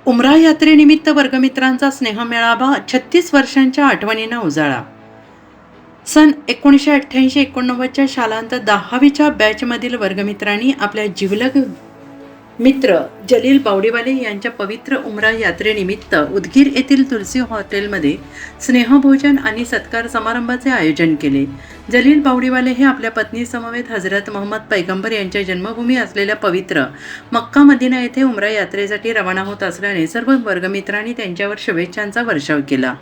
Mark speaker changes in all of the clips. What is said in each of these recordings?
Speaker 1: उमरा यात्रेनिमित्त वर्गमित्रांचा स्नेहमेळावा 36 वर्षांच्या आठवणींना उजाळा। सन 1988-89च्या शालांत 10वीच्या बॅचमधील वर्गमित्रांनी आपल्या जिवलग मित्र जलील बावडीवाले यांच्या पवित्र उमरा यात्रेनिमित्त उदगीर येथील तुलसी हॉटेलमध्ये स्नेहभोजन आणि सत्कार समारंभाचे आयोजन केले। जलील बावडीवाले हे आपल्या पत्नी समवेत हजरत मोहम्मद पैगंबर यांच्या जन्मभूमी असलेल्या पवित्र मक्का मदिना येथे उमरा यात्रेसाठी रवाना होत असल्याने सर्व वर्गमित्रांनी त्यांच्यावर शुभेच्छांचा वर्षाव केला।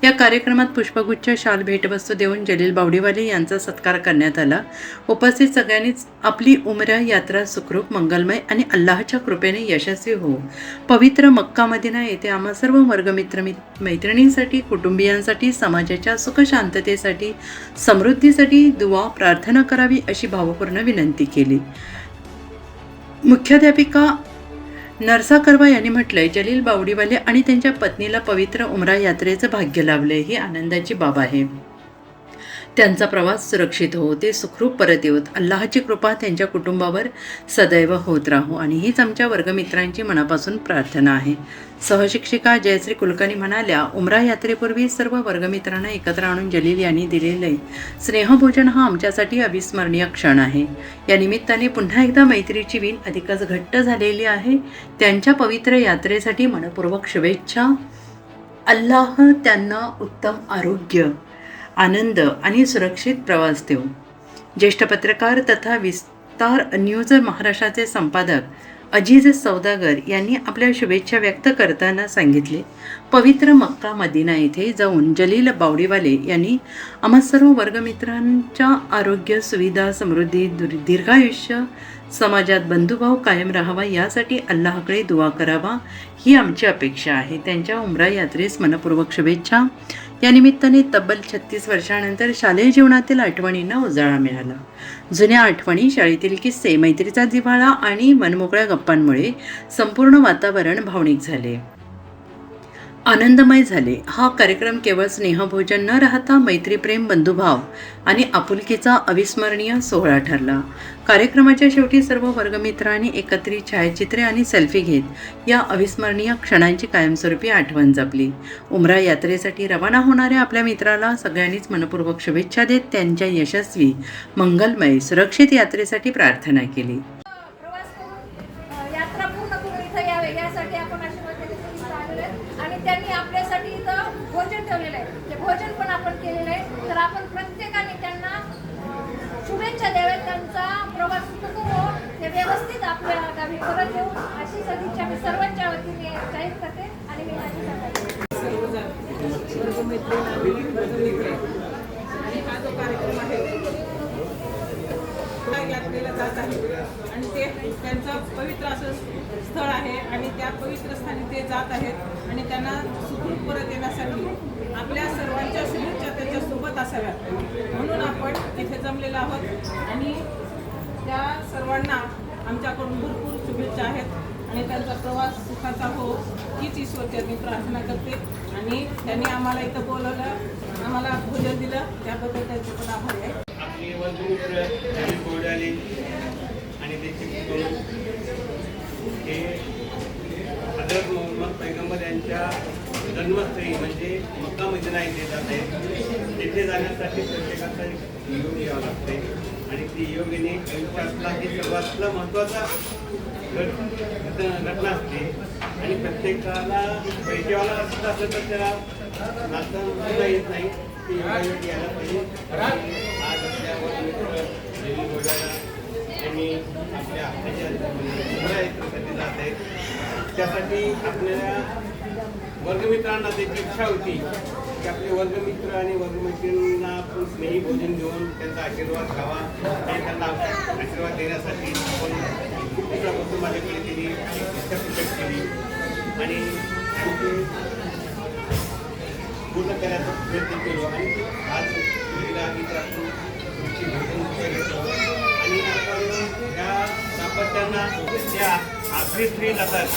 Speaker 1: या कार्यक्रमात पुष्पगुच्छ, शाल, भेटवस्तू देऊन जलील बावडीवाले यांचा सत्कार करण्यात आला। उपस्थित सगळ्यांनीच आपली उमरा यात्रा सुखरूप, मंगलमय आणि अल्लाहच्या कृपेने यशस्वी हो। पवित्र मक्का मदिना येथे आम्हा सर्व वर्गमित्र मैत्रिणींसाठी, कुटुंबियांसाठी, समाजाच्या सुख शांततेसाठी, समृद्धीसाठी दुआ प्रार्थना करावी अशी भावपूर्ण विनंती केली। मुख्याध्यापिका नरसा करवा यांनी म्हटलंय, जलील बावडीवाले आणि त्यांच्या पत्नीला पवित्र उमरा यात्रेचं भाग्य लाभलंय, ही आनंदाची बाब आहे। त्यांचा प्रवास सुरक्षित हो, ते सुखरूप परत येऊत, अल्लाहची कृपा त्यांच्या कुटुंबावर सदैव होत राहो आणि हीच आमच्या वर्गमित्रांची मनापासून प्रार्थना आहे। सहशिक्षिका जयश्री कुलकर्णी म्हणाल्या, उमरा यात्रेपूर्वी सर्व वर्गमित्रांना एकत्र आणून जलील यांनी दिलेले स्नेहभोजन हा आमच्यासाठी अविस्मरणीय क्षण आहे। या निमित्ताने पुन्हा एकदा मैत्रीची वीण अधिकच घट्ट झालेली आहे। त्यांच्या पवित्र यात्रेसाठी मनपूर्वक शुभेच्छा। अल्लाह त्यांना उत्तम आरोग्य, आनंद आणि सुरक्षित प्रवास देव। ज्येष्ठ पत्रकार तथा विस्तार न्यूज महाराष्ट्राचे संपादक अजीज सौदागर यांनी आपल्या शुभेच्छा व्यक्त करताना सांगितले, पवित्र मक्का मदिना येथे जाऊन जलील बावडीवाले यांनी आम्हा सर्व वर्गमित्रांच्या आरोग्य, सुविधा, समृद्धी, दीर्घायुष्य, समाजात बंधुभाव कायम राहावा यासाठी अल्लाहकडे दुआ करावा, ही आमची अपेक्षा आहे। त्यांच्या उमरा यात्रेस मनपूर्वक शुभेच्छा। या निमित्ताने तब्बल 36 वर्षांनंतर शालेय जीवनातील आठवणींना उजाळा मिळाला। जुन्या आठवणी, शाळेतील किस्से, मैत्रीचा जिव्हाळा आणि मनमोकळ्या गप्पांमुळे संपूर्ण वातावरण भावनिक झाले, आनंदमय झाले। हा कार्यक्रम केवळ स्नेहभोजन न राहता मैत्रीप्रेम, बंधुभाव आणि आपुलकीचा अविस्मरणीय सोहळा ठरला। कार्यक्रमाच्या शेवटी सर्व वर्गमित्रांनी एकत्रित छायाचित्रे आणि सेल्फी घेत या अविस्मरणीय क्षणांची कायमस्वरूपी आठवण जपली। उमरा यात्रेसाठी रवाना होणाऱ्या आपल्या मित्राला सगळ्यांनीच मनपूर्वक शुभेच्छा देत त्यांच्या यशस्वी, मंगलमय, सुरक्षित यात्रेसाठी प्रार्थना केली।
Speaker 2: आणि त्यांनी आपल्यासाठी इथं भोजन ठेवलेलं आहे, ते भोजन पण आपण केलेलं आहे। तर आपण प्रत्येकाने त्यांना शुभेच्छा द्याव्यात, त्यांचा प्रवास सुखकर हो, ते व्यवस्थित आपल्या गावी परत येऊ अशी सदिच्छा मी सर्वांच्या वतीने जाहीर करते। आणि मी माझी
Speaker 3: आणि हा जो कार्यक्रम आहे यात्रेला जात आहे आणि ते त्यांचं पवित्र असं स्थळ आहे आणि त्या पवित्र स्थानी ते जात आहेत आणि त्यांना सुखरूप परत येण्यासाठी आपल्या सर्वांच्या शुभेच्छा त्याच्यासोबत असाव्यात म्हणून आपण इथे जमलेलो आहोत। आणि त्या सर्वांना आमच्याकडून भरपूर शुभेच्छा आहेत आणि त्यांचा प्रवास सुखाचा हो हीच ईश्वरचरणी प्रार्थना करते। आणि त्यांनी आम्हाला इथं बोलवलं, आम्हाला भोजन दिलं, त्याबद्दल त्यांचे पण आभार आहे।
Speaker 4: आपले वर्गमित्र जलील बावडीवाले आणि त्याचे कुटुंब हे हजरत मोहम्मद पैगंबर यांच्या जन्मस्थळी म्हणजे मक्का मदिना येथे जात आहेत। तिथे जाण्यासाठी प्रत्येकाचा योग यावं लागते आणि ती योगिनी आयुष्यातला ही सर्वातला महत्त्वाचा घटना असते आणि प्रत्येकाला पैसेवाला असलं तर त्याला नाचता येत नाही, ती योगायोग यायला पाहिजे। आज आपल्या वर्गमित्र जलील बावडीवाला यांनी आपल्या उमरा यात्रेसाठी जात आहेत, त्यासाठी आपल्या वर्गमित्रांना त्याची इच्छा होती की आपले वर्गमित्र आणि वर्गमित्रांना आपण स्नेही भोजन देऊन त्यांचा आशीर्वाद घ्यावा आणि त्यांना आशीर्वाद देण्यासाठी आपण दुसऱ्यापासून माझ्याकडे त्यांनी इच्छा प्रकट केली आणि पूर्ण करण्याचा प्रयत्न केलो आणि आज मुलीला आम्ही त्यातून तुमची भोजन घेतो आणि आपण या दाम्पत्यांना त्या आखरी स्त्री जातात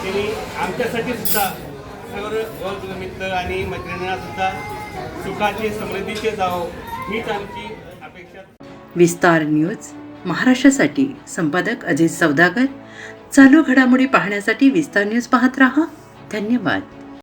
Speaker 4: त्यांनी आमच्यासाठी सुद्धा सर्व वर्गमित्र आणि मैत्रिणींना सुद्धा सुखाचे, समृद्धीचे जावो हीच आमची अपेक्षा।
Speaker 1: विस्तार न्यूज महाराष्ट्रासाठी संपादक अजीज सौदागर। चालू घडामोडी पाहण्यासाठी विस्तार न्यूज पाहत रहा। धन्यवाद.